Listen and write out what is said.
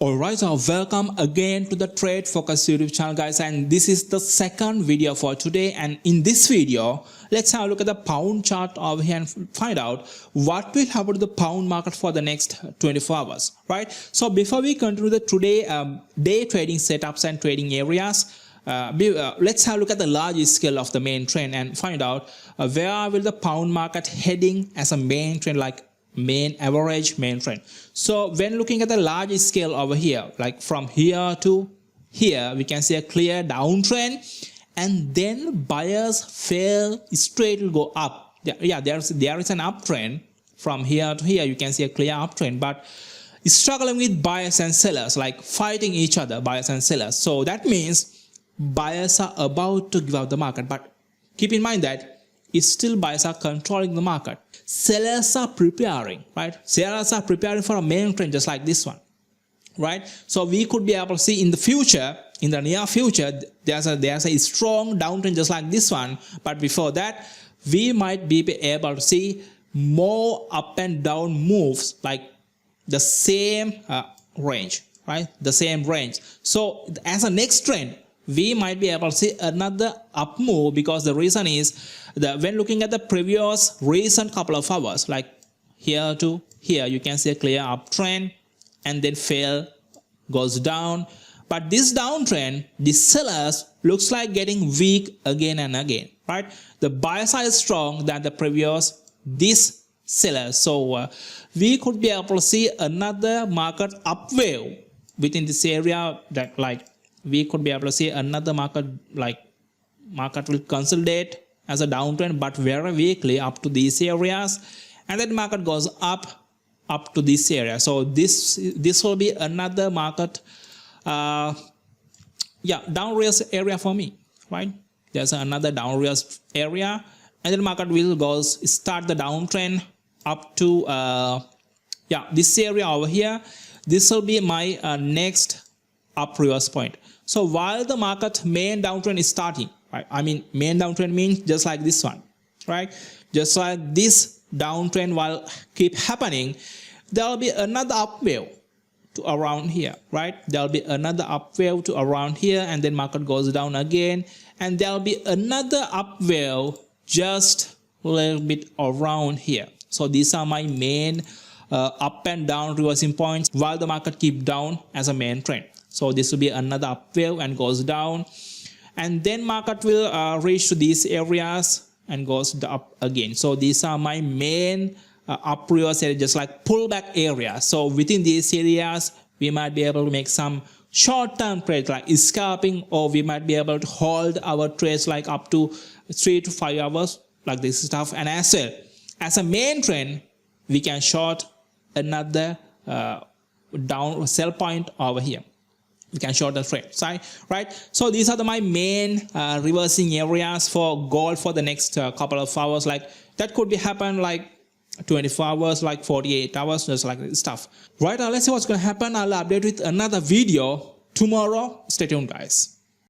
Alright, so welcome again to the Trade Focus YouTube channel, guys, and this is the second video for today. And in this video, let's have a look at the pound chart over here and find out what will happen to the pound market for the next 24 hours, right? So before we continue the today day trading setups and trading areas, let's have a look at the large scale of the main trend and find out where will the pound market heading as a main trend, like main average main trend. So when looking at the large scale over here, like from here to here, we can see a clear downtrend, and then buyers fail straight will go up. Yeah, there is an uptrend from here to here. You can see a clear uptrend, but struggling with buyers and sellers, like fighting each other, buyers and sellers. So that means buyers are about to give out the market, but keep in mind that still buyers are controlling the market. Sellers are preparing, right? Sellers are preparing for a main trend just like this one, right? So we could be able to see in the future, in the near future, there's a strong downtrend just like this one. But before that, we might be able to see more up and down moves, like the same range, right? The same range. So as a next trend, we might be able to see another up move, because the reason is that when looking at the previous recent couple of hours, like here to here, you can see a clear uptrend and then fail, goes down. But this downtrend, the sellers looks like getting weak again and again, right? The buyer side is strong than the previous this sellers. So we could be able to see another market up wave within this area, that like we could be able to see another market, like market will consolidate as a downtrend, but very weakly up to these areas, and then market goes up to this area. So this will be another market down risk area for me, right? There's another down risk area, and then market will start the downtrend up to this area over here. This will be my next up reverse point. So while the market main downtrend is starting, right? I mean, main downtrend means just like this one, right? Just like this downtrend while keep happening, there will be another up wave to around here, right? There will be another up wave to around here, and then market goes down again, and there will be another up wave just a little bit around here. So these are my main up and down reversing points while the market keep down as a main trend. So this will be another up wave and goes down, and then market will reach to these areas and goes up again. So these are my main up reverse area, just like pullback area. So within these areas, we might be able to make some short-term trades like scalping, or we might be able to hold our trades like up to 3 to 5 hours, like this stuff. And as well as a main trend, we can short another down sell point over here. We can short the trade side, right? So these are my main reversing areas for gold for the next couple of hours. Like that could be happen like 24 hours, like 48 hours, just like this stuff, right? Let's see what's going to happen. I'll update with another video tomorrow. Stay tuned, guys.